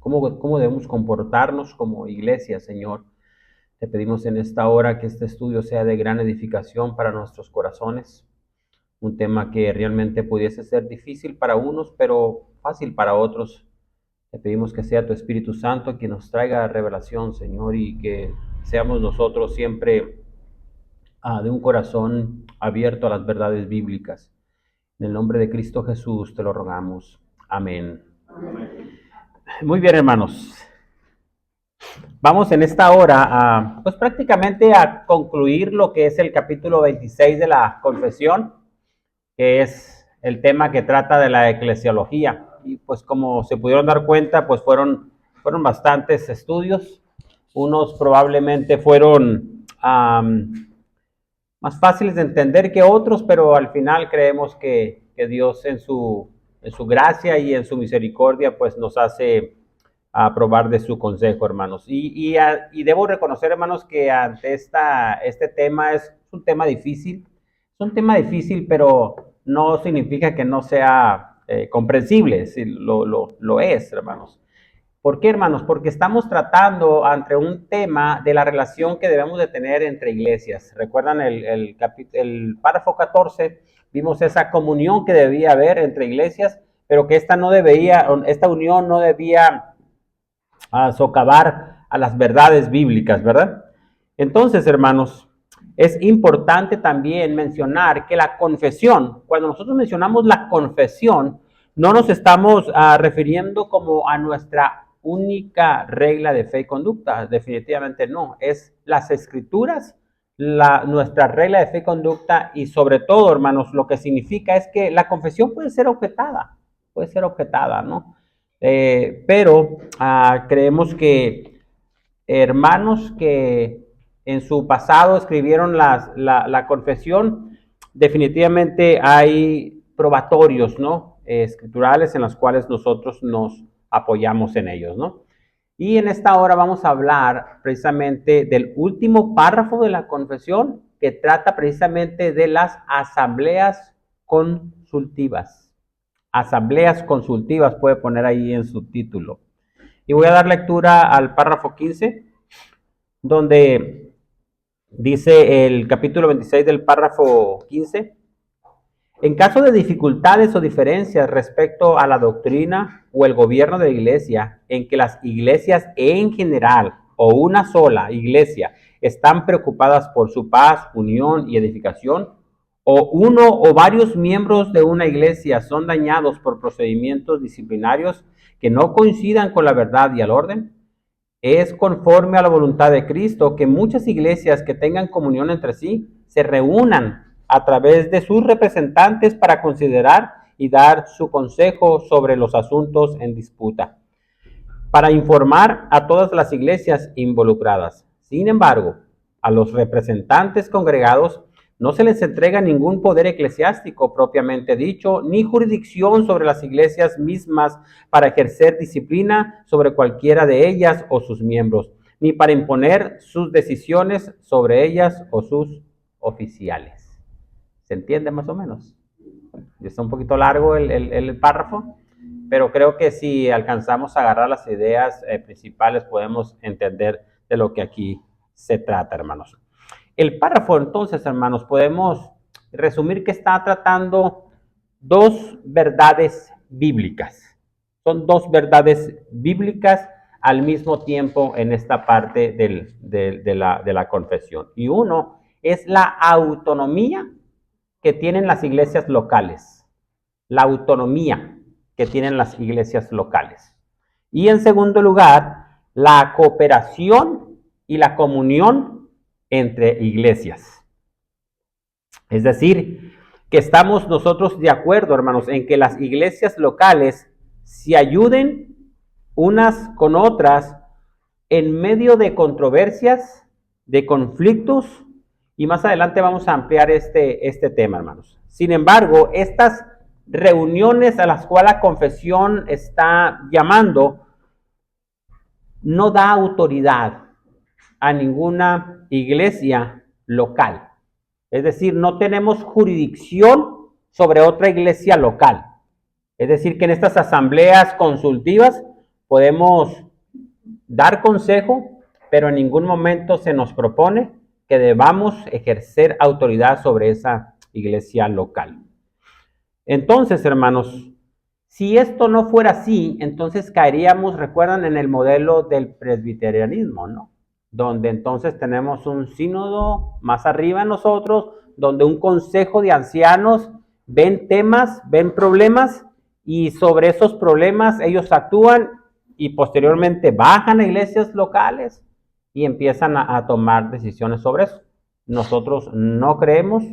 cómo debemos comportarnos como iglesia, Señor. Te pedimos en esta hora que este estudio sea de gran edificación para nuestros corazones. Un tema que realmente pudiese ser difícil para unos, pero fácil para otros. Te pedimos que sea tu Espíritu Santo quien nos traiga revelación, Señor, y que seamos nosotros siempre de un corazón abierto a las verdades bíblicas. En el nombre de Cristo Jesús te lo rogamos. Amén. Muy bien, hermanos. Vamos en esta hora pues prácticamente a concluir lo que es el capítulo 26 de la confesión, que es el tema que trata de la eclesiología. Y pues como se pudieron dar cuenta, pues fueron bastantes estudios. Unos probablemente fueron más fáciles de entender que otros, pero al final creemos que Dios en su gracia y en su misericordia pues nos hace probar de su consejo, hermanos. Y debo reconocer, hermanos, que ante este tema es un tema difícil. Es un tema difícil, pero no significa que no sea comprensible. Sí, lo es, hermanos. ¿Por qué, hermanos? Porque estamos tratando ante un tema de la relación que debemos de tener entre iglesias. ¿Recuerdan el párrafo 14? Vimos esa comunión que debía haber entre iglesias, pero que esta unión no debía socavar a las verdades bíblicas, ¿verdad? Entonces, hermanos, es importante también mencionar que la confesión, cuando nosotros mencionamos la confesión, no nos estamos refiriendo como a nuestra única regla de fe y conducta, definitivamente no, es las escrituras, nuestra regla de fe y conducta, y sobre todo, hermanos, lo que significa es que la confesión puede ser objetada, ¿no? Pero creemos que hermanos que en su pasado escribieron la confesión, definitivamente hay probatorios, ¿no? Escriturales en los cuales nosotros nos apoyamos en ellos, ¿no? Y en esta hora vamos a hablar precisamente del último párrafo de la confesión, que trata precisamente de las asambleas consultivas. Asambleas consultivas, puede poner ahí en su título. Y voy a dar lectura al párrafo 15, donde dice el capítulo 26 del párrafo 15. En caso de dificultades o diferencias respecto a la doctrina o el gobierno de la iglesia, en que las iglesias en general o una sola iglesia están preocupadas por su paz, unión y edificación, o uno o varios miembros de una iglesia son dañados por procedimientos disciplinarios que no coincidan con la verdad y el orden, es conforme a la voluntad de Cristo que muchas iglesias que tengan comunión entre sí se reúnan a través de sus representantes para considerar y dar su consejo sobre los asuntos en disputa, para informar a todas las iglesias involucradas. Sin embargo, a los representantes congregados no se les entrega ningún poder eclesiástico propiamente dicho, ni jurisdicción sobre las iglesias mismas para ejercer disciplina sobre cualquiera de ellas o sus miembros, ni para imponer sus decisiones sobre ellas o sus oficiales. ¿Se entiende más o menos? Está un poquito largo el párrafo, pero creo que si alcanzamos a agarrar las ideas principales podemos entender de lo que aquí se trata, hermanos. El párrafo, entonces, hermanos, podemos resumir que está tratando dos verdades bíblicas. Son dos verdades bíblicas al mismo tiempo en esta parte de la confesión. Y uno es la autonomía que tienen las iglesias locales. La autonomía que tienen las iglesias locales. Y en segundo lugar, la cooperación y la comunión entre iglesias. Es decir, que estamos nosotros de acuerdo, hermanos, en que las iglesias locales se ayuden unas con otras en medio de controversias, de conflictos, y más adelante vamos a ampliar este tema, hermanos. Sin embargo, estas reuniones a las cuales la confesión está llamando no da autoridad a ninguna iglesia local. Es decir, no tenemos jurisdicción sobre otra iglesia local. Es decir, que en estas asambleas consultivas podemos dar consejo, pero en ningún momento se nos propone que debamos ejercer autoridad sobre esa iglesia local. Entonces, hermanos, si esto no fuera así, entonces caeríamos, recuerdan, en el modelo del presbiterianismo, ¿no? Donde entonces tenemos un sínodo más arriba en nosotros, donde un consejo de ancianos ven temas, ven problemas, y sobre esos problemas ellos actúan y posteriormente bajan a iglesias locales y empiezan a tomar decisiones sobre eso. Nosotros no creemos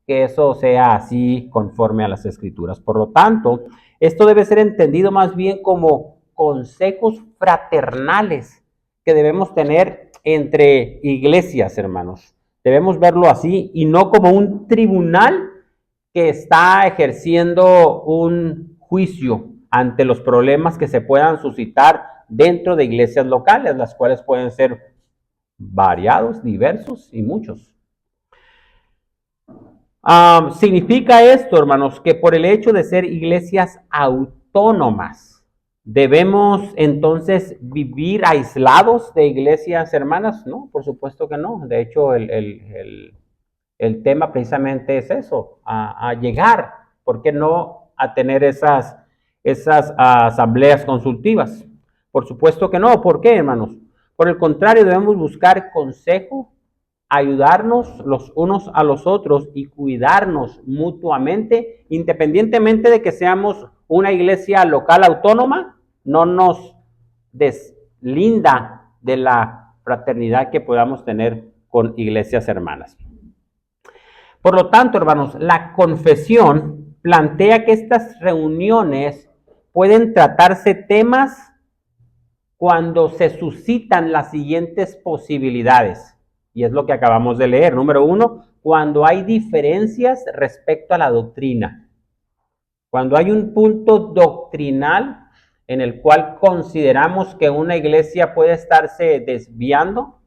que eso sea así conforme a las escrituras. Por lo tanto, esto debe ser entendido más bien como consejos fraternales que debemos tener entre iglesias, hermanos. Debemos verlo así y no como un tribunal que está ejerciendo un juicio ante los problemas que se puedan suscitar dentro de iglesias locales, las cuales pueden ser variados, diversos y muchos. Significa esto, hermanos, que por el hecho de ser iglesias autónomas, ¿debemos entonces vivir aislados de iglesias hermanas? No, por supuesto que no. De hecho, el tema precisamente es eso, a llegar, ¿por qué no? A tener esas asambleas consultivas. Por supuesto que no. ¿Por qué, hermanos? Por el contrario, debemos buscar consejo, ayudarnos los unos a los otros y cuidarnos mutuamente, independientemente de que seamos una iglesia local autónoma, no nos deslinda de la fraternidad que podamos tener con iglesias hermanas. Por lo tanto, hermanos, la confesión plantea que estas reuniones pueden tratarse temas cuando se suscitan las siguientes posibilidades. Y es lo que acabamos de leer. Número 1, cuando hay diferencias respecto a la doctrina. Cuando hay un punto doctrinal en el cual consideramos que una iglesia puede estarse desviando,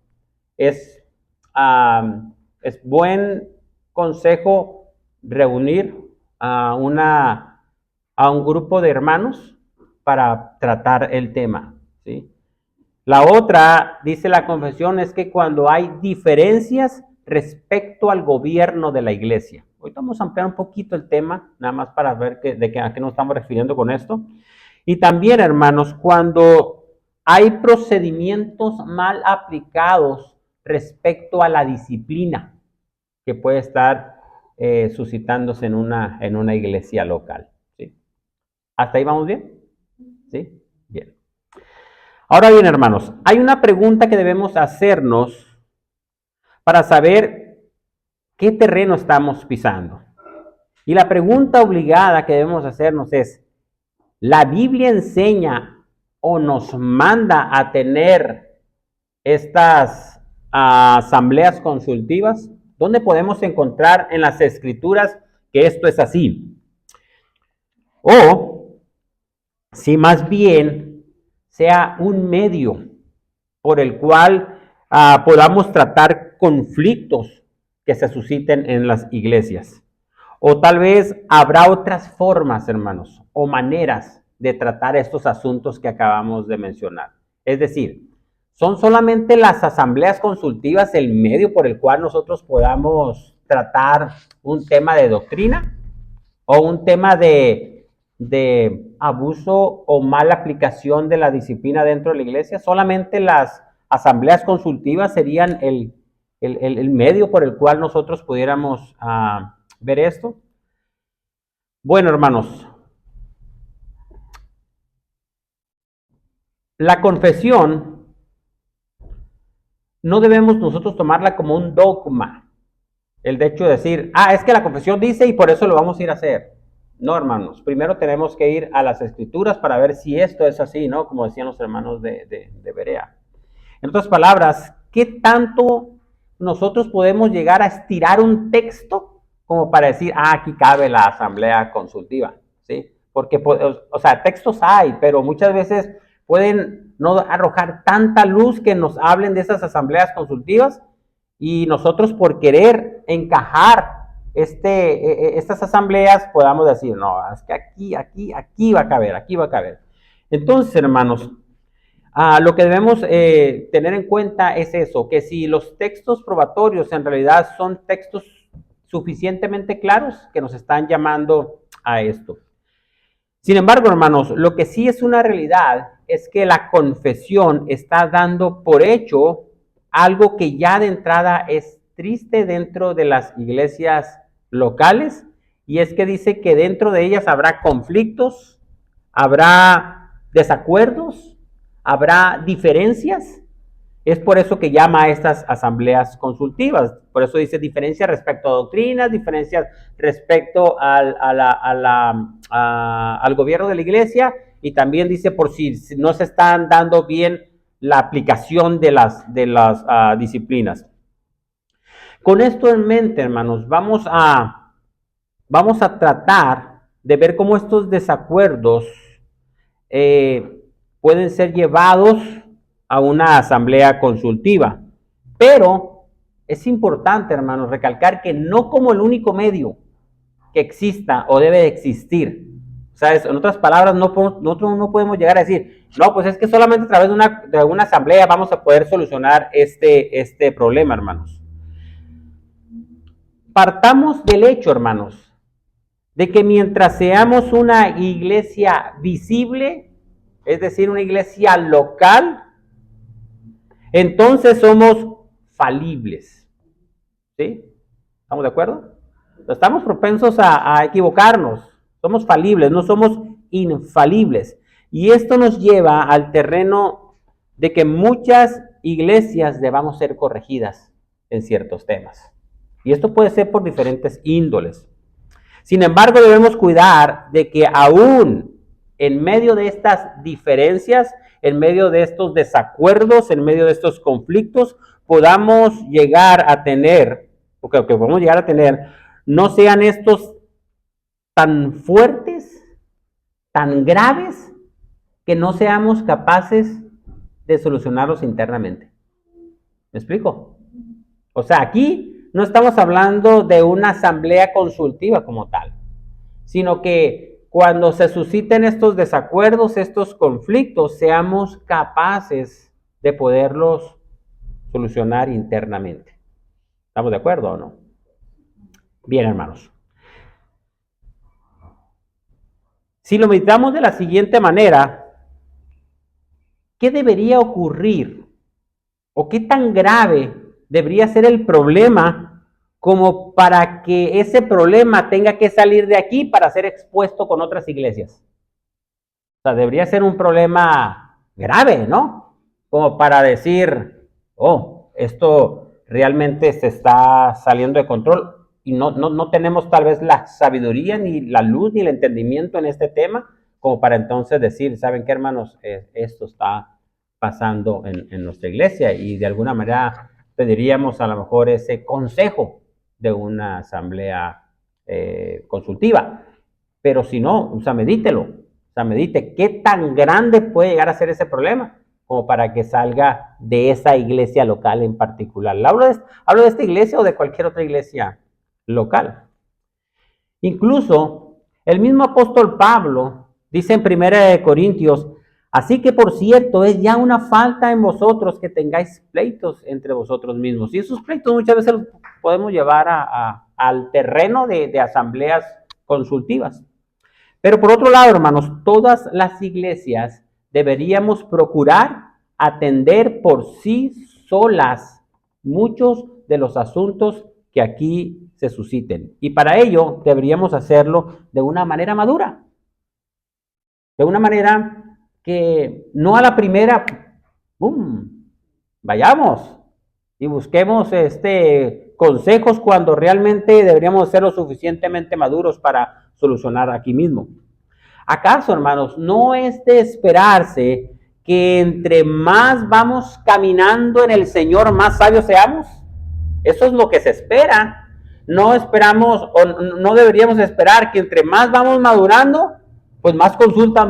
es buen consejo reunir a un grupo de hermanos para tratar el tema, ¿sí? La otra, dice la confesión, es que cuando hay diferencias respecto al gobierno de la iglesia. Hoy vamos a ampliar un poquito el tema, nada más para ver a qué nos estamos refiriendo con esto. Y también, hermanos, cuando hay procedimientos mal aplicados respecto a la disciplina que puede estar suscitándose en una iglesia local, ¿sí? ¿Hasta ahí vamos bien? ¿Sí? Bien. Ahora bien, hermanos, hay una pregunta que debemos hacernos para saber qué terreno estamos pisando. Y la pregunta obligada que debemos hacernos es, ¿la Biblia enseña o nos manda a tener estas asambleas consultivas? ¿Dónde podemos encontrar en las escrituras que esto es así? O si más bien sea un medio por el cual podamos tratar conflictos que se susciten en las iglesias. O tal vez habrá otras formas, hermanos, o maneras de tratar estos asuntos que acabamos de mencionar. Es decir, ¿son solamente las asambleas consultivas el medio por el cual nosotros podamos tratar un tema de doctrina o un tema de abuso o mala aplicación de la disciplina dentro de la iglesia? ¿Solamente las asambleas consultivas serían el medio por el cual nosotros pudiéramos ver esto? Bueno, hermanos, la confesión no debemos nosotros tomarla como un dogma. El de hecho de decir, es que la confesión dice y por eso lo vamos a ir a hacer. No, hermanos, primero tenemos que ir a las escrituras para ver si esto es así, ¿no? Como decían los hermanos de Berea. En otras palabras, ¿qué tanto nosotros podemos llegar a estirar un texto como para decir, aquí cabe la asamblea consultiva, ¿sí? Porque, o sea, textos hay, pero muchas veces pueden no arrojar tanta luz que nos hablen de esas asambleas consultivas y nosotros por querer encajar estas asambleas podamos decir, no, es que aquí va a caber, aquí va a caber. Entonces, hermanos, Lo que debemos tener en cuenta es eso, que si los textos probatorios en realidad son textos suficientemente claros que nos están llamando a esto. Sin embargo, hermanos, lo que sí es una realidad es que la confesión está dando por hecho algo que ya de entrada es triste dentro de las iglesias locales, y es que dice que dentro de ellas habrá conflictos, habrá desacuerdos, habrá diferencias. Es por eso que llama a estas asambleas consultivas. Por eso dice diferencias respecto a doctrinas, diferencias respecto al gobierno de la iglesia, y también dice por si no se están dando bien la aplicación de las disciplinas. Con esto en mente, hermanos, vamos a tratar de ver cómo estos desacuerdos pueden ser llevados a una asamblea consultiva. Pero es importante, hermanos, recalcar que no como el único medio que exista o debe de existir. O sea, en otras palabras, nosotros no podemos llegar a decir, no, pues es que solamente a través de una asamblea vamos a poder solucionar este problema, hermanos. Partamos del hecho, hermanos, de que mientras seamos una iglesia visible, es decir, una iglesia local, entonces somos falibles. ¿Sí? ¿Estamos de acuerdo? Estamos propensos a equivocarnos. Somos falibles, no somos infalibles. Y esto nos lleva al terreno de que muchas iglesias debamos ser corregidas en ciertos temas. Y esto puede ser por diferentes índoles. Sin embargo, debemos cuidar de que aún en medio de estas diferencias, en medio de estos desacuerdos, en medio de estos conflictos, podamos llegar a tener, o que podemos llegar a tener, no sean estos tan fuertes, tan graves, que no seamos capaces de solucionarlos internamente. ¿Me explico? O sea, aquí no estamos hablando de una asamblea consultiva como tal, sino que cuando se susciten estos desacuerdos, estos conflictos, seamos capaces de poderlos solucionar internamente. ¿Estamos de acuerdo o no? Bien, hermanos. Si lo meditamos de la siguiente manera, ¿qué debería ocurrir? ¿O qué tan grave debería ser el problema como para que ese problema tenga que salir de aquí para ser expuesto con otras iglesias? O sea, debería ser un problema grave, ¿no? Como para decir, oh, esto realmente se está saliendo de control y no tenemos tal vez la sabiduría, ni la luz, ni el entendimiento en este tema, como para entonces decir, ¿saben qué, hermanos? Esto está pasando en nuestra iglesia, y de alguna manera pediríamos a lo mejor ese consejo de una asamblea consultiva. Pero si no, o sea, medítelo. O sea, medite qué tan grande puede llegar a ser ese problema como para que salga de esa iglesia local en particular. Hablo de esta iglesia o de cualquier otra iglesia local. Incluso el mismo apóstol Pablo dice en 1 Corintios, así que por cierto es ya una falta en vosotros que tengáis pleitos entre vosotros mismos. Y esos pleitos muchas veces los podemos llevar al terreno de asambleas consultivas. Pero por otro lado, hermanos, todas las iglesias deberíamos procurar atender por sí solas muchos de los asuntos que aquí se susciten. Y para ello deberíamos hacerlo de una manera madura. De una manera que no a la primera, ¡bum!, vayamos y busquemos consejos cuando realmente deberíamos ser lo suficientemente maduros para solucionar aquí mismo. ¿Acaso, hermanos, no es de esperarse que entre más vamos caminando en el Señor, más sabios seamos? Eso es lo que se espera. No esperamos, o no deberíamos esperar que entre más vamos madurando, pues más consultas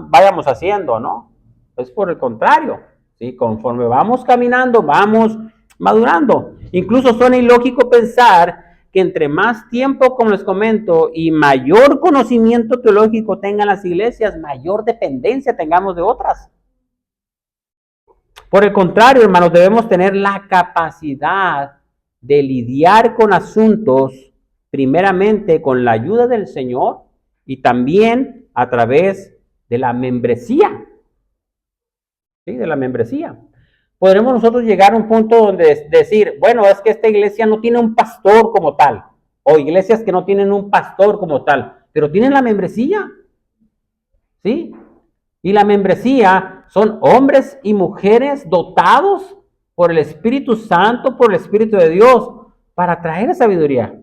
vayamos haciendo, ¿no? Es por el contrario, ¿sí? Conforme vamos caminando, vamos madurando. Incluso suena ilógico pensar que entre más tiempo, como les comento, y mayor conocimiento teológico tengan las iglesias, mayor dependencia tengamos de otras. Por el contrario, hermanos, debemos tener la capacidad de lidiar con asuntos, primeramente con la ayuda del Señor y también a través de la membresía. ¿Sí? De la membresía. Podremos nosotros llegar a un punto donde decir, bueno, es que esta iglesia no tiene un pastor como tal, o iglesias que no tienen un pastor como tal, pero tienen la membresía, ¿sí? Y la membresía son hombres y mujeres dotados por el Espíritu Santo, por el Espíritu de Dios, para traer sabiduría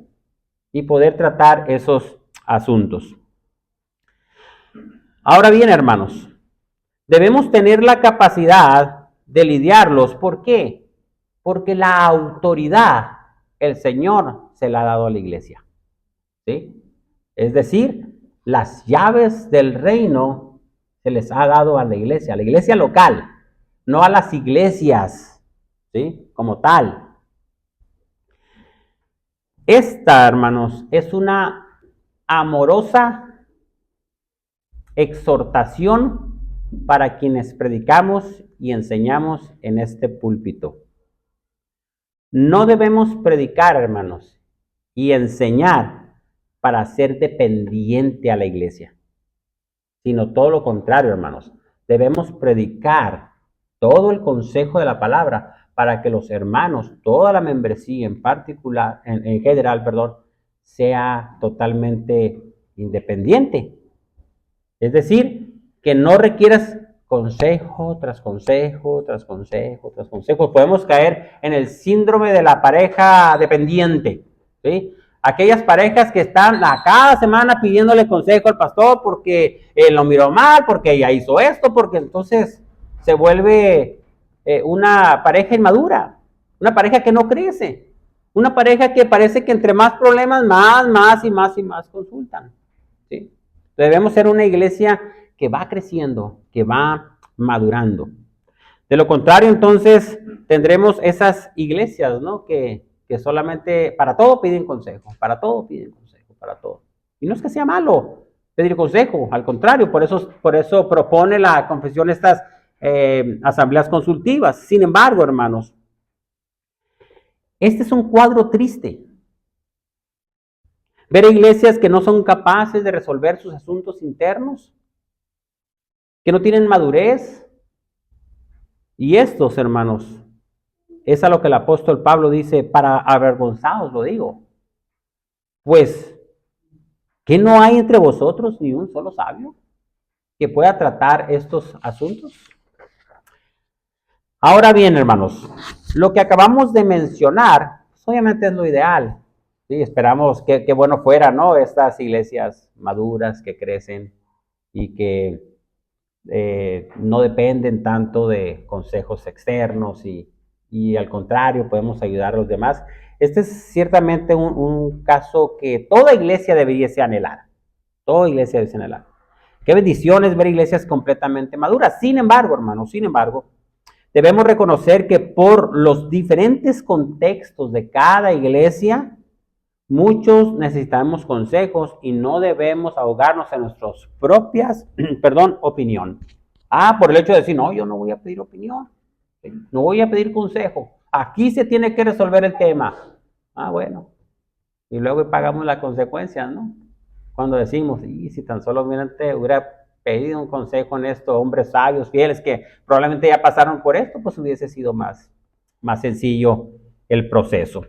y poder tratar esos asuntos. Ahora bien, hermanos, debemos tener la capacidad de lidiarlos. ¿Por qué? Porque la autoridad, el Señor se la ha dado a la iglesia. ¿Sí? Es decir, las llaves del reino se les ha dado a la iglesia local, no a las iglesias, ¿sí? Como tal. Esta, hermanos, es una amorosa exhortación para quienes predicamos y enseñamos en este púlpito. No debemos predicar, hermanos, y enseñar para ser dependiente a la iglesia, sino todo lo contrario, hermanos. Debemos predicar todo el consejo de la palabra para que los hermanos, toda la membresía en particular, en general, perdón, sea totalmente independiente. Es decir, que no requieras consejo tras consejo, tras consejo, tras consejo. Podemos caer en el síndrome de la pareja dependiente, ¿sí? Aquellas parejas que están cada semana pidiéndole consejo al pastor porque él lo miró mal, porque ella hizo esto, porque entonces se vuelve una pareja inmadura, una pareja que no crece, una pareja que parece que entre más problemas, más y más consultan, ¿sí? Debemos ser una iglesia que va creciendo, que va madurando. De lo contrario, entonces, tendremos esas iglesias, ¿no? Que solamente para todo piden consejo, para todo piden consejo, para todo. Y no es que sea malo pedir consejo, al contrario, por eso propone la confesión estas asambleas consultivas. Sin embargo, hermanos, este es un cuadro triste. Ver iglesias que no son capaces de resolver sus asuntos internos, que no tienen madurez. Y estos, hermanos, es a lo que el apóstol Pablo dice, para avergonzados lo digo. Pues, ¿que no hay entre vosotros ni un solo sabio que pueda tratar estos asuntos? Ahora bien, hermanos, lo que acabamos de mencionar, pues obviamente es lo ideal. Sí, esperamos que bueno fuera, ¿no? Estas iglesias maduras que crecen y que no dependen tanto de consejos externos y al contrario, podemos ayudar a los demás. Este es ciertamente un caso que toda iglesia debería anhelar. Toda iglesia debe anhelar. Qué bendiciones ver iglesias completamente maduras. Sin embargo, hermanos, debemos reconocer que por los diferentes contextos de cada iglesia, muchos necesitamos consejos y no debemos ahogarnos en nuestras propias, opinión. Por el hecho de decir, no, yo no voy a pedir opinión, no voy a pedir consejo. Aquí se tiene que resolver el tema. Bueno. Y luego pagamos las consecuencias, ¿no? Cuando decimos, y si tan solo hubiera pedido un consejo en esto, hombres sabios, fieles, que probablemente ya pasaron por esto, pues hubiese sido más sencillo el proceso.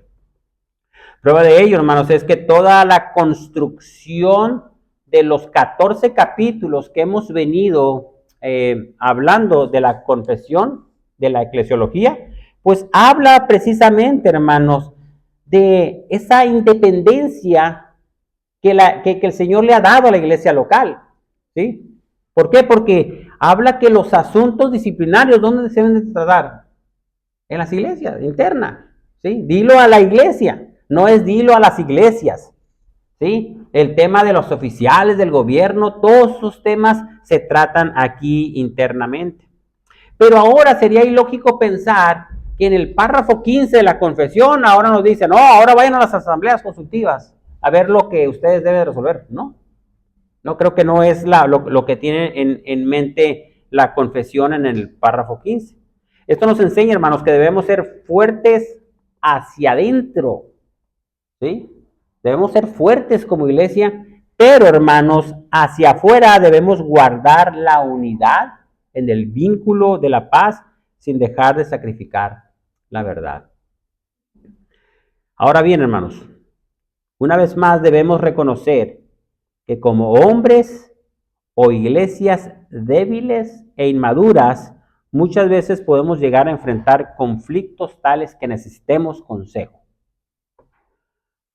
Prueba de ello, hermanos, es que toda la construcción de los 14 capítulos que hemos venido hablando de la confesión, de la eclesiología, pues habla precisamente, hermanos, de esa independencia que el Señor le ha dado a la iglesia local, ¿sí? ¿Por qué? Porque habla que los asuntos disciplinarios, ¿dónde se deben de tratar? En las iglesias, internas, ¿sí? Dilo a la iglesia. No es dilo a las iglesias, ¿sí? El tema de los oficiales del gobierno, todos esos temas se tratan aquí internamente. Pero ahora sería ilógico pensar que en el párrafo 15 de la confesión ahora nos dice, no, ahora vayan a las asambleas consultivas a ver lo que ustedes deben resolver. No creo que no es lo que tiene en mente la confesión en el párrafo 15. Esto nos enseña, hermanos, que debemos ser fuertes hacia adentro, ¿sí? Debemos ser fuertes como iglesia, pero, hermanos, hacia afuera debemos guardar la unidad en el vínculo de la paz sin dejar de sacrificar la verdad. Ahora bien, hermanos, una vez más debemos reconocer que como hombres o iglesias débiles e inmaduras, muchas veces podemos llegar a enfrentar conflictos tales que necesitemos consejo.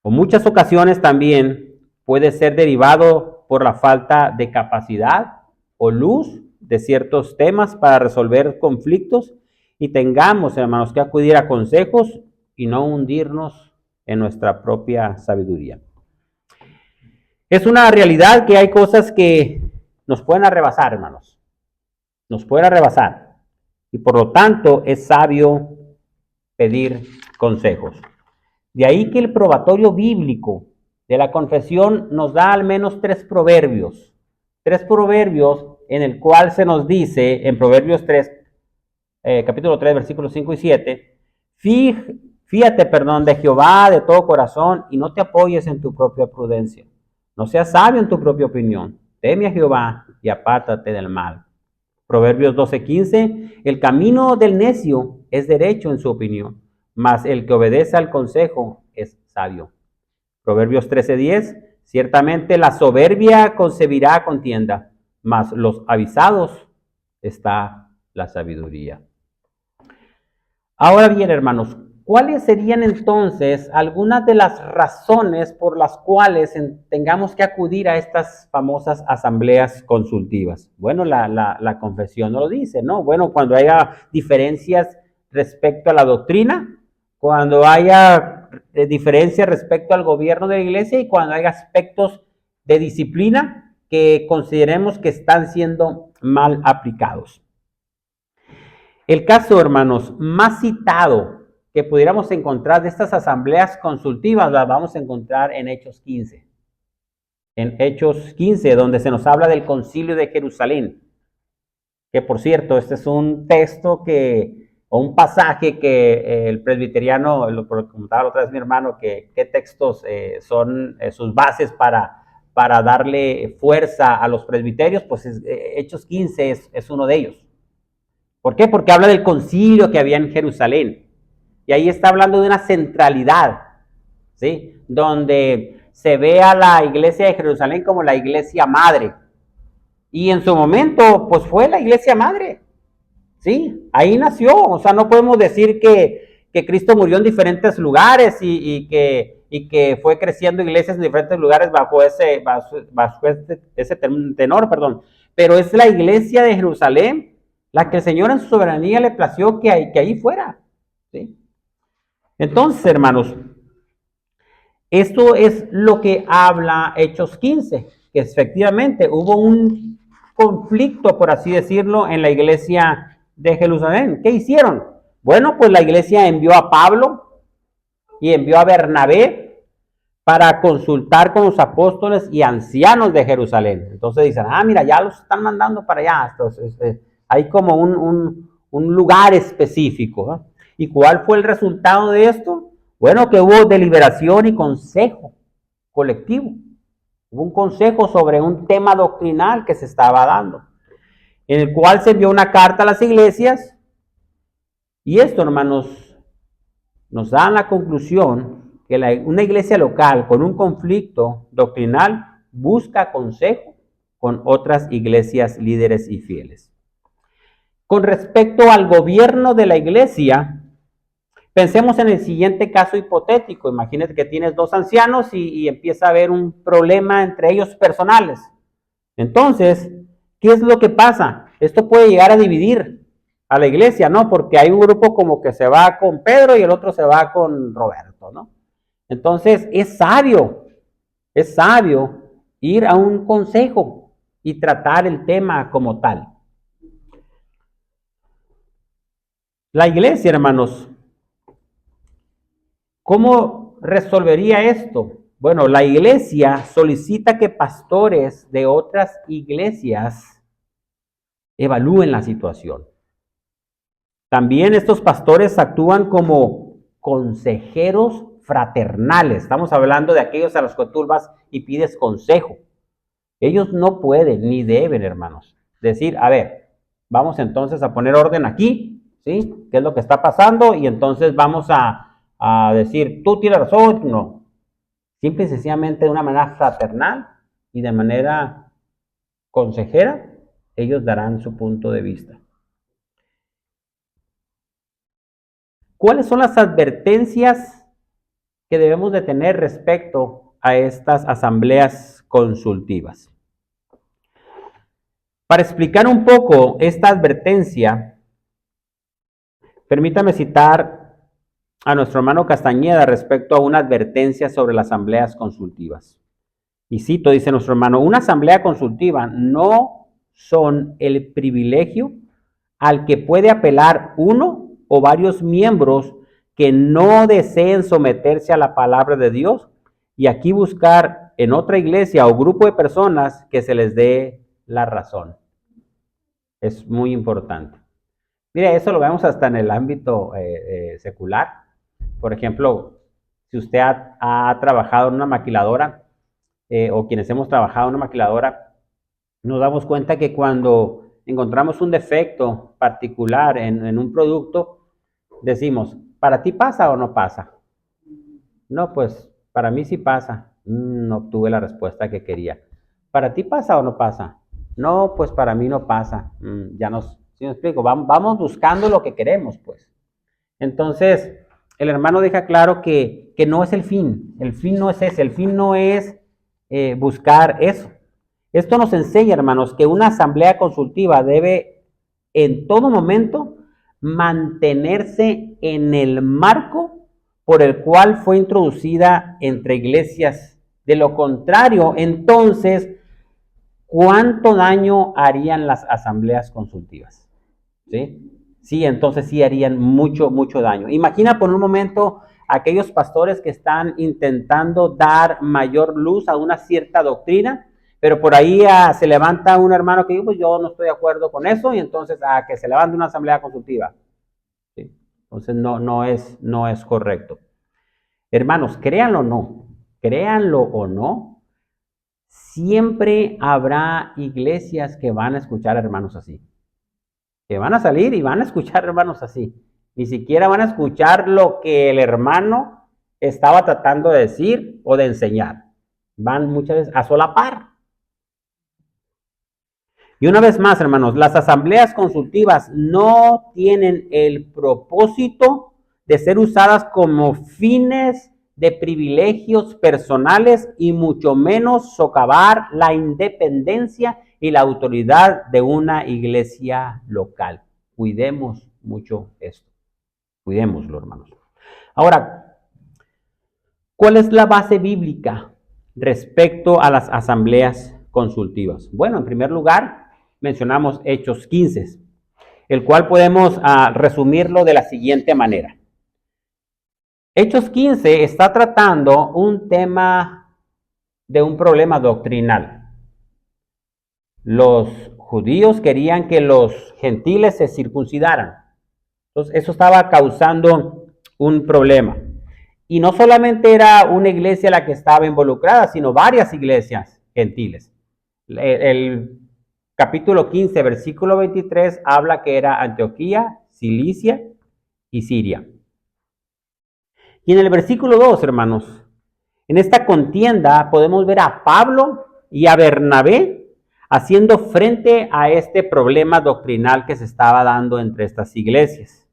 En muchas ocasiones también puede ser derivado por la falta de capacidad o luz de ciertos temas para resolver conflictos y tengamos, hermanos, que acudir a consejos y no hundirnos en nuestra propia sabiduría. Es una realidad que hay cosas que nos pueden arrebasar, hermanos. Nos pueden arrebasar. Y por lo tanto es sabio pedir consejos. De ahí que el probatorio bíblico de la confesión nos da al menos tres proverbios en el cual se nos dice, en Proverbios 3, capítulo 3, versículos 5 y 7, fíate, de Jehová de todo corazón y no te apoyes en tu propia prudencia. No seas sabio en tu propia opinión. Teme a Jehová y apártate del mal. Proverbios 12:15, el camino del necio es derecho en su opinión, mas el que obedece al consejo es sabio. Proverbios 13:10, ciertamente la soberbia concebirá contienda, mas los avisados está la sabiduría. Ahora bien, hermanos, ¿cuáles serían entonces algunas de las razones por las cuales tengamos que acudir a estas famosas asambleas consultivas? Bueno, la confesión no lo dice, ¿no? Bueno, cuando haya diferencias respecto a la doctrina, cuando haya diferencias respecto al gobierno de la iglesia y cuando haya aspectos de disciplina que consideremos que están siendo mal aplicados. El caso, hermanos, más citado que pudiéramos encontrar de estas asambleas consultivas las vamos a encontrar en Hechos 15. En Hechos 15, donde se nos habla del Concilio de Jerusalén. Que por cierto, este es un texto o un pasaje que el presbiteriano, lo comentaba otra vez mi hermano, qué textos son sus bases para darle fuerza a los presbiterios, pues Hechos 15 es uno de ellos. ¿Por qué? Porque habla del concilio que había en Jerusalén. Y ahí está hablando de una centralidad, ¿sí? Donde se ve a la iglesia de Jerusalén como la iglesia madre. Y en su momento, pues fue la iglesia madre, ¿sí? Ahí nació. O sea, no podemos decir que Cristo murió en diferentes lugares y que fue creciendo iglesias en diferentes lugares bajo ese tenor, perdón. Pero es la iglesia de Jerusalén la que el Señor en su soberanía le plació que ahí fuera, ¿sí? Entonces, hermanos, esto es lo que habla Hechos 15, que efectivamente hubo un conflicto, por así decirlo, en la iglesia de Jerusalén. ¿Qué hicieron? Bueno, pues la iglesia envió a Pablo y envió a Bernabé para consultar con los apóstoles y ancianos de Jerusalén. Entonces dicen, mira, ya los están mandando para allá. Entonces, hay como un lugar específico, ¿no? ¿Y cuál fue el resultado de esto? Bueno, que hubo deliberación y consejo colectivo. Hubo un consejo sobre un tema doctrinal que se estaba dando, en el cual se envió una carta a las iglesias. Y esto, hermanos, nos da la conclusión que una iglesia local con un conflicto doctrinal busca consejo con otras iglesias líderes y fieles. Con respecto al gobierno de la iglesia, pensemos en el siguiente caso hipotético. Imagínate que tienes dos ancianos y empieza a haber un problema entre ellos personales. Entonces, ¿qué es lo que pasa? Esto puede llegar a dividir a la iglesia, ¿no? Porque hay un grupo como que se va con Pedro y el otro se va con Roberto, ¿no? Entonces, es sabio ir a un consejo y tratar el tema como tal. La iglesia, hermanos, ¿cómo resolvería esto? Bueno, la iglesia solicita que pastores de otras iglesias evalúen la situación. También estos pastores actúan como consejeros fraternales. Estamos hablando de aquellos a los que tú vas y pides consejo. Ellos no pueden ni deben, hermanos, decir, a ver, vamos entonces a poner orden aquí, ¿sí? ¿Qué es lo que está pasando? Y entonces vamos a decir, tú tienes razón, no. Simple y sencillamente de una manera fraternal y de manera consejera, ellos darán su punto de vista. ¿Cuáles son las advertencias que debemos de tener respecto a estas asambleas consultivas? Para explicar un poco esta advertencia, permítame citar a nuestro hermano Castañeda respecto a una advertencia sobre las asambleas consultivas. Y cito, dice nuestro hermano, una asamblea consultiva no son el privilegio al que puede apelar uno o varios miembros que no deseen someterse a la palabra de Dios y aquí buscar en otra iglesia o grupo de personas que se les dé la razón. Es muy importante. Mire, eso lo vemos hasta en el ámbito secular. Por ejemplo, si usted ha trabajado en una maquiladora o quienes hemos trabajado en una maquiladora, nos damos cuenta que cuando encontramos un defecto particular en un producto, decimos, ¿para ti pasa o no pasa? No, pues para mí sí pasa. No obtuve la respuesta que quería. ¿Para ti pasa o no pasa? No, pues para mí no pasa. Ya nos, ¿sí me explico? Vamos buscando lo que queremos, pues. Entonces, el hermano deja claro que no es el fin. El fin no es ese. El fin no es buscar eso. Esto nos enseña, hermanos, que una asamblea consultiva debe en todo momento mantenerse en el marco por el cual fue introducida entre iglesias. De lo contrario, entonces, ¿cuánto daño harían las asambleas consultivas? ¿Sí? Sí, entonces sí harían mucho, mucho daño. Imagina por un momento aquellos pastores que están intentando dar mayor luz a una cierta doctrina, pero por ahí se levanta un hermano que dice, pues yo no estoy de acuerdo con eso, y entonces que se levante una asamblea consultiva. ¿Sí? Entonces no es correcto. Hermanos, créanlo o no, siempre habrá iglesias que van a escuchar hermanos así. Que van a salir y van a escuchar hermanos así. Ni siquiera van a escuchar lo que el hermano estaba tratando de decir o de enseñar. Van muchas veces a solapar. Y una vez más, hermanos, las asambleas consultivas no tienen el propósito de ser usadas como fines de privilegios personales y mucho menos socavar la independencia y la autoridad de una iglesia local. Cuidemos mucho esto. Cuidémoslo, hermanos. Ahora, ¿cuál es la base bíblica respecto a las asambleas consultivas? Bueno, en primer lugar, mencionamos Hechos 15, el cual podemos resumirlo de la siguiente manera. Hechos 15 está tratando un tema de un problema doctrinal. Los judíos querían que los gentiles se circuncidaran. Entonces, eso estaba causando un problema. Y no solamente era una iglesia la que estaba involucrada, sino varias iglesias gentiles. El capítulo 15, versículo 23, habla que era Antioquía, Cilicia y Siria. Y en el versículo 2, hermanos, en esta contienda podemos ver a Pablo y a Bernabé haciendo frente a este problema doctrinal que se estaba dando entre estas iglesias,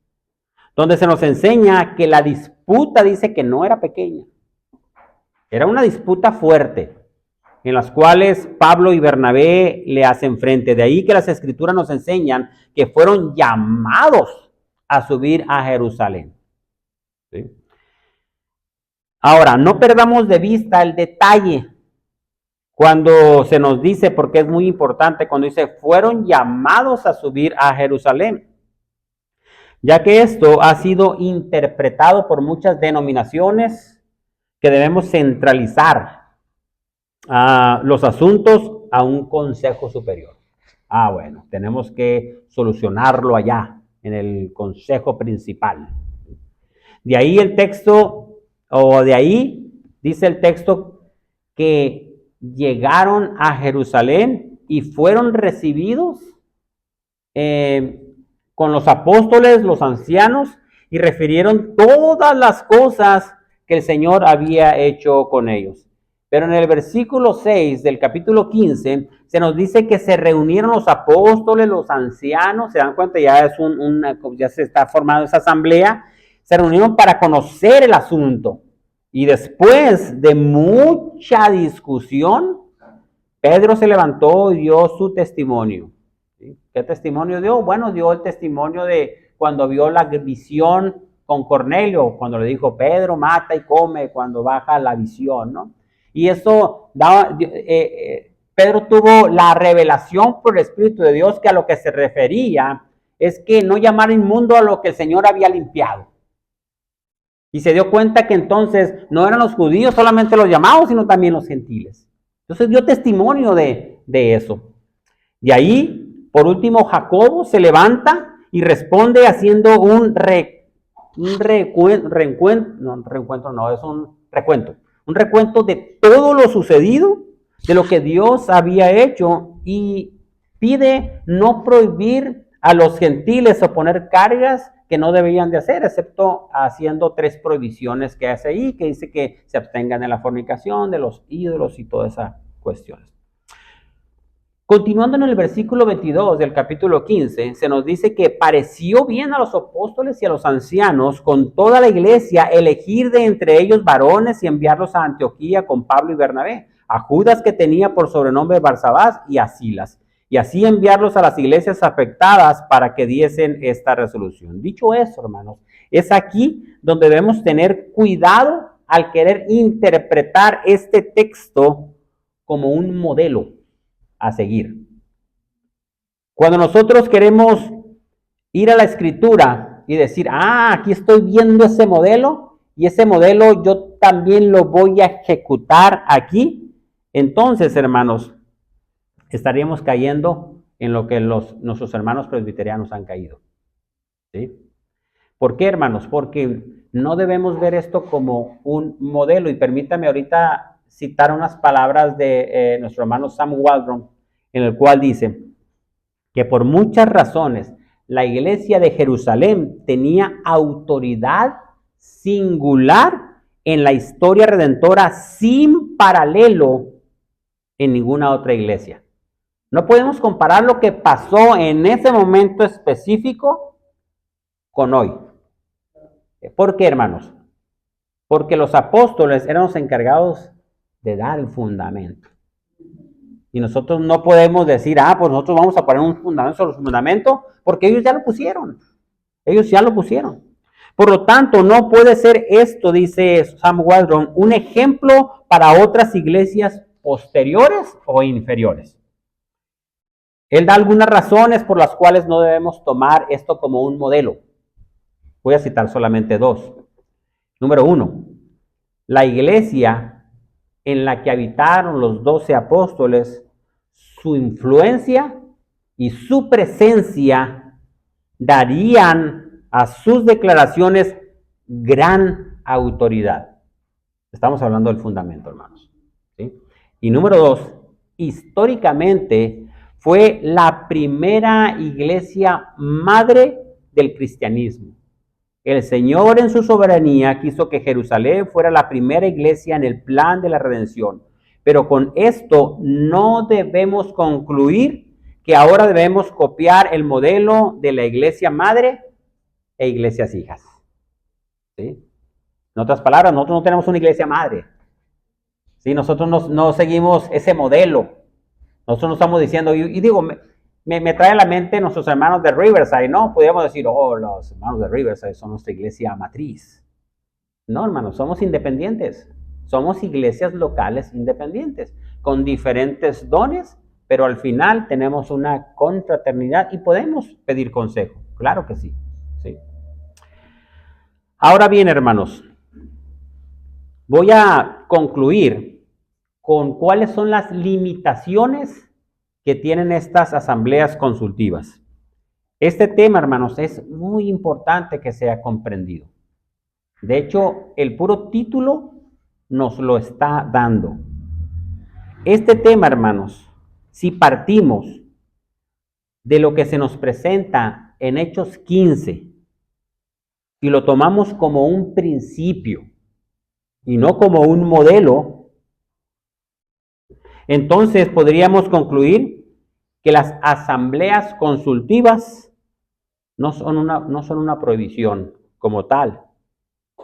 donde se nos enseña que la disputa dice que no era pequeña, era una disputa fuerte, en las cuales Pablo y Bernabé le hacen frente. De ahí que las escrituras nos enseñan que fueron llamados a subir a Jerusalén. ¿Sí? Ahora, no perdamos de vista el detalle cuando se nos dice, porque es muy importante, cuando dice, fueron llamados a subir a Jerusalén, ya que esto ha sido interpretado por muchas denominaciones que debemos centralizar los asuntos a un consejo superior. Bueno, tenemos que solucionarlo allá. en el consejo principal. De ahí el texto, o de ahí dice el texto que llegaron a Jerusalén y fueron recibidos con los apóstoles, los ancianos, y refirieron todas las cosas que el Señor había hecho con ellos. Pero en el versículo 6 del capítulo 15 se nos dice que se reunieron los apóstoles, los ancianos, se dan cuenta, ya ya se está formando esa asamblea, se reunieron para conocer el asunto. Y después de mucha discusión, Pedro se levantó y dio su testimonio. ¿Sí? ¿Qué testimonio dio? Bueno, dio el testimonio de cuando vio la visión con Cornelio, cuando le dijo, Pedro, mata y come, cuando baja la visión, ¿no? Y eso, Pedro tuvo la revelación por el Espíritu de Dios que a lo que se refería es que no llamar inmundo a lo que el Señor había limpiado. Y se dio cuenta que entonces no eran los judíos solamente los llamados, sino también los gentiles. Entonces dio testimonio de eso. Y ahí, por último, Jacobo se levanta y responde haciendo un recuento de todo lo sucedido, de lo que Dios había hecho, y pide no prohibir a los gentiles o poner cargas que no debían de hacer, excepto haciendo 3 prohibiciones que hace ahí, que dice que se abstengan de la fornicación, de los ídolos y todas esas cuestiones. Continuando en el versículo 22 del capítulo 15, se nos dice que pareció bien a los apóstoles y a los ancianos con toda la iglesia elegir de entre ellos varones y enviarlos a Antioquía con Pablo y Bernabé, a Judas que tenía por sobrenombre Barsabás y a Silas, y así enviarlos a las iglesias afectadas para que diesen esta resolución. Dicho eso, hermanos, es aquí donde debemos tener cuidado al querer interpretar este texto como un modelo a seguir. Cuando nosotros queremos ir a la escritura y decir, aquí estoy viendo ese modelo y ese modelo yo también lo voy a ejecutar aquí, entonces, hermanos, estaríamos cayendo en lo que nuestros hermanos presbiterianos han caído. ¿Sí? ¿Por qué, hermanos? Porque no debemos ver esto como un modelo. Y permítame ahorita citar unas palabras de nuestro hermano Sam Waldron, en el cual dice que por muchas razones la iglesia de Jerusalén tenía autoridad singular en la historia redentora sin paralelo en ninguna otra iglesia. No podemos comparar lo que pasó en ese momento específico con hoy. ¿Por qué, hermanos? Porque los apóstoles eran los encargados de dar el fundamento. Y nosotros no podemos decir, pues nosotros vamos a poner un fundamento sobre el fundamento, porque ellos ya lo pusieron. Ellos ya lo pusieron. Por lo tanto, no puede ser esto, dice Sam Waldron, un ejemplo para otras iglesias posteriores o inferiores. Él da algunas razones por las cuales no debemos tomar esto como un modelo. Voy a citar solamente 2. Número 1, la iglesia en la que habitaron los 12 apóstoles, su influencia y su presencia darían a sus declaraciones gran autoridad. Estamos hablando del fundamento, hermanos. ¿Sí? Y número 2, históricamente fue la primera iglesia madre del cristianismo. El Señor en su soberanía quiso que Jerusalén fuera la primera iglesia en el plan de la redención. Pero con esto no debemos concluir que ahora debemos copiar el modelo de la iglesia madre e iglesias hijas. ¿Sí? En otras palabras, nosotros no tenemos una iglesia madre. ¿Sí? Nosotros no seguimos ese modelo. Nosotros no estamos diciendo, y digo, me trae a la mente nuestros hermanos de Riverside, ¿no? Podríamos decir, los hermanos de Riverside son nuestra iglesia matriz. No, hermanos, somos independientes. Somos iglesias locales independientes, con diferentes dones, pero al final tenemos una confraternidad y podemos pedir consejo. Claro que sí. Sí. Ahora bien, hermanos, voy a concluir con cuáles son las limitaciones que tienen estas asambleas consultivas. Este tema, hermanos, es muy importante que sea comprendido. De hecho, el puro título nos lo está dando. Este tema, hermanos, si partimos de lo que se nos presenta en Hechos 15 y lo tomamos como un principio y no como un modelo, entonces podríamos concluir que las asambleas consultivas no son una prohibición como tal,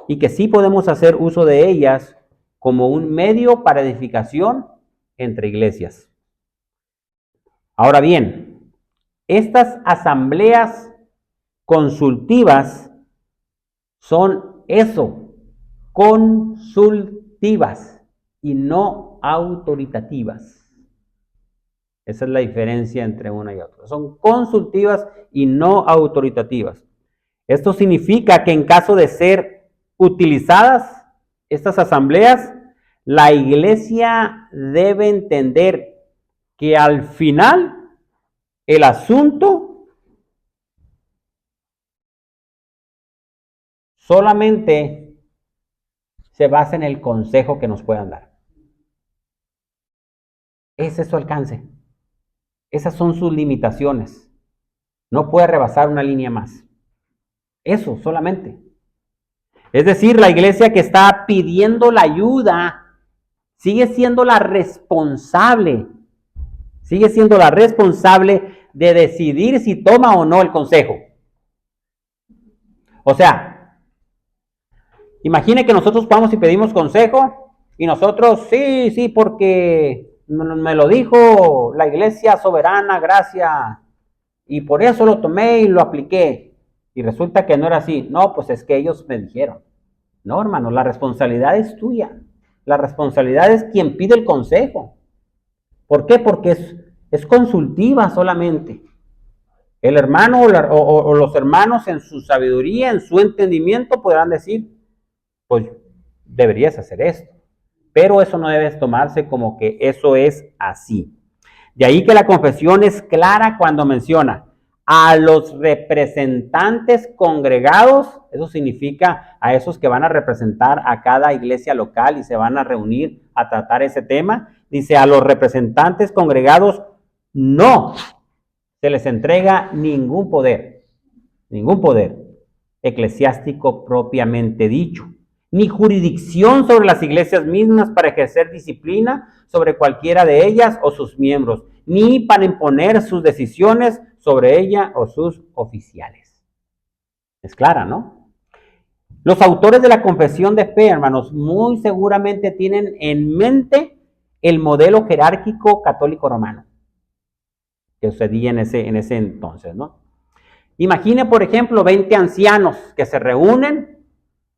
y que sí podemos hacer uso de ellas como un medio para edificación entre iglesias. Ahora bien, estas asambleas consultivas son eso, consultivas y no autoritativas. Esa es la diferencia entre una y otra. Son consultivas y no autoritativas. Esto significa que en caso de ser utilizadas estas asambleas, la iglesia debe entender que al final el asunto solamente se basa en el consejo que nos puedan dar. Ese es su alcance. Esas son sus limitaciones. No puede rebasar una línea más. Eso solamente. Es decir, la iglesia que está pidiendo la ayuda sigue siendo la responsable. Sigue siendo la responsable de decidir si toma o no el consejo. O sea, imagine que nosotros vamos y pedimos consejo y nosotros, sí, porque me lo dijo la iglesia soberana, gracia, y por eso lo tomé y lo apliqué. Y resulta que no era así. No, pues es que ellos me dijeron. No, hermano, la responsabilidad es tuya. La responsabilidad es quien pide el consejo. ¿Por qué? Porque es consultiva solamente. El hermano o los hermanos en su sabiduría, en su entendimiento, podrán decir, pues deberías hacer esto. Pero eso no debe tomarse como que eso es así. De ahí que la confesión es clara cuando menciona a los representantes congregados, eso significa a esos que van a representar a cada iglesia local y se van a reunir a tratar ese tema. Dice, a los representantes congregados no se les entrega ningún poder eclesiástico propiamente dicho, ni jurisdicción sobre las iglesias mismas para ejercer disciplina sobre cualquiera de ellas o sus miembros, ni para imponer sus decisiones sobre ella o sus oficiales. Es clara, ¿no? Los autores de la confesión de fe, hermanos, muy seguramente tienen en mente el modelo jerárquico católico romano que sucedía en ese entonces, ¿no? Imagine, por ejemplo, 20 ancianos que se reúnen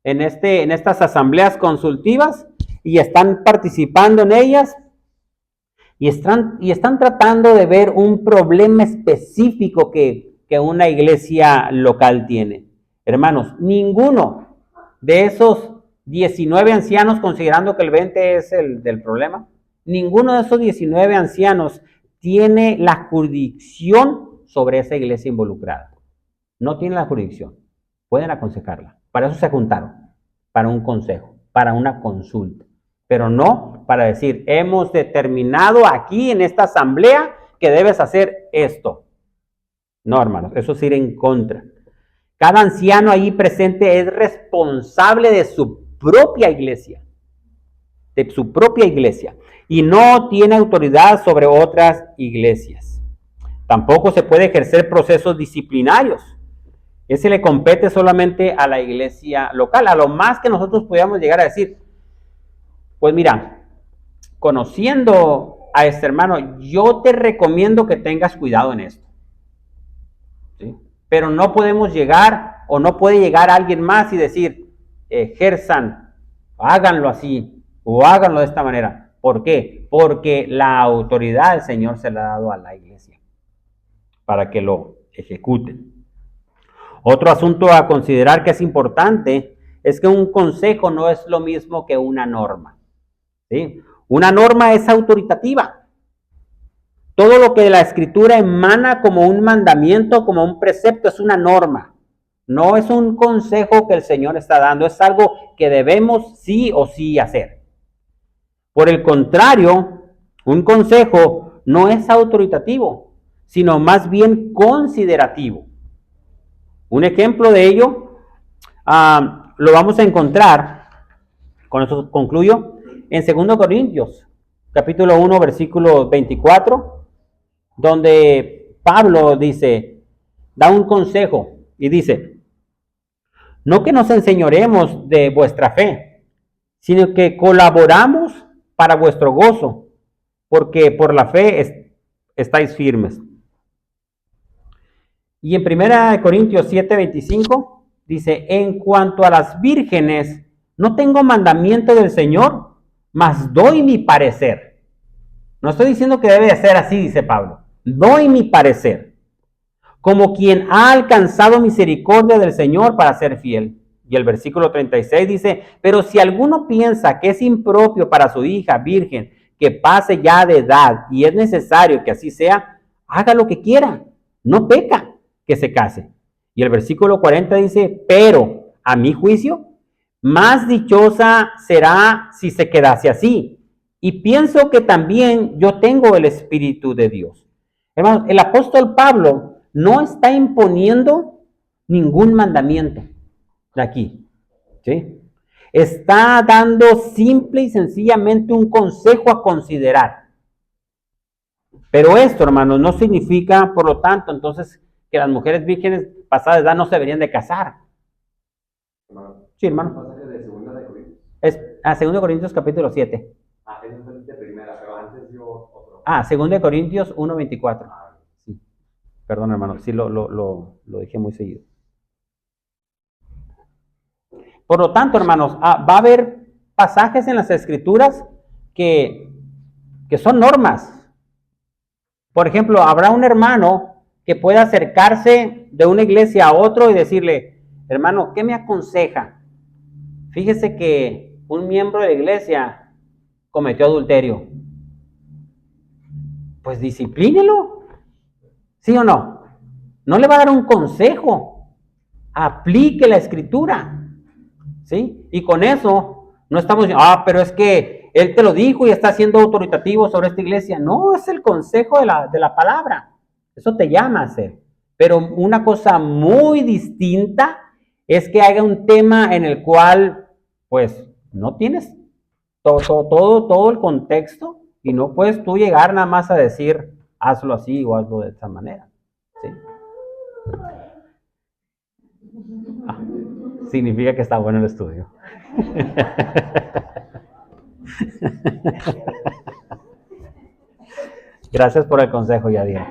en estas asambleas consultivas y están participando en ellas y están tratando de ver un problema específico que una iglesia local tiene. Hermanos, ninguno de esos 19 ancianos, considerando que el 20 es el del problema, ninguno de esos 19 ancianos tiene la jurisdicción sobre esa iglesia involucrada. No tienen la jurisdicción. Pueden aconsejarla. Para eso se juntaron. Para un consejo, para una consulta. Pero no para decir, hemos determinado aquí en esta asamblea que debes hacer esto. No, hermanos, eso es ir en contra. Cada anciano ahí presente es responsable de su propia iglesia. De su propia iglesia. Y no tiene autoridad sobre otras iglesias. Tampoco se puede ejercer procesos disciplinarios. Ese le compete solamente a la iglesia local. A lo más que nosotros podamos llegar a decir, pues mira, conociendo a este hermano, yo te recomiendo que tengas cuidado en esto. ¿Sí? Pero no podemos llegar o no puede llegar alguien más y decir, ejerzan, háganlo así o háganlo de esta manera. ¿Por qué? Porque la autoridad del Señor se la ha dado a la iglesia para que lo ejecuten. Otro asunto a considerar que es importante es que un consejo no es lo mismo que una norma. ¿Sí? Una norma es autoritativa. Todo lo que de la Escritura emana como un mandamiento, como un precepto, es una norma. No es un consejo que el Señor está dando, es algo que debemos sí o sí hacer. Por el contrario, un consejo no es autoritativo, sino más bien considerativo. Un ejemplo de ello lo vamos a encontrar, con eso concluyo, en 2 Corintios, capítulo 1, versículo 24, donde Pablo da un consejo y dice, no que nos enseñoremos de vuestra fe, sino que colaboramos para vuestro gozo, porque por la fe estáis firmes. Y en 1 Corintios 7:25 dice, en cuanto a las vírgenes, no tengo mandamiento del Señor, mas doy mi parecer. No estoy diciendo que debe de ser así, dice Pablo. Doy mi parecer, como quien ha alcanzado misericordia del Señor para ser fiel. Y el versículo 36 dice, pero si alguno piensa que es impropio para su hija virgen que pase ya de edad y es necesario que así sea, haga lo que quiera, no peca que se case. Y el versículo 40 dice, pero a mi juicio, más dichosa será si se quedase así. Y pienso que también yo tengo el Espíritu de Dios. Hermanos, el apóstol Pablo no está imponiendo ningún mandamiento de aquí, ¿sí? Está dando simple y sencillamente un consejo a considerar. Pero esto, hermanos, no significa, por lo tanto, entonces, que las mujeres vírgenes pasadas de edad no se deberían de casar. Hermano, Sí, hermano. pasaje de Segunda de Corintios. Es a 2 Corintios capítulo 7. Ese fue de primera, pero antes dio otro. 2 Corintios 1:24. Sí. Perdón, hermano, sí lo dejé muy seguido. Por lo tanto, hermanos, va a haber pasajes en las Escrituras que son normas. Por ejemplo, habrá un hermano que pueda acercarse de una iglesia a otro y decirle, hermano, ¿qué me aconseja? Fíjese que un miembro de la iglesia cometió adulterio. Pues disciplínelo, ¿sí o no? No le va a dar un consejo, aplique la Escritura, ¿sí? Y con eso no estamos diciendo, pero es que él te lo dijo y está siendo autoritativo sobre esta iglesia. No, es el consejo de la palabra. Eso te llama a ser. Pero una cosa muy distinta es que haya un tema en el cual, pues, no tienes todo el contexto y no puedes tú llegar nada más a decir, hazlo así o hazlo de esta manera, ¿sí? Significa que está bueno el estudio. Gracias por el consejo, Yadier.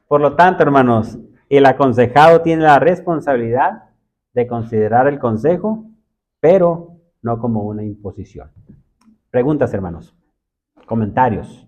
Por lo tanto, hermanos, el aconsejado tiene la responsabilidad de considerar el consejo, pero no como una imposición. Preguntas, hermanos. Comentarios.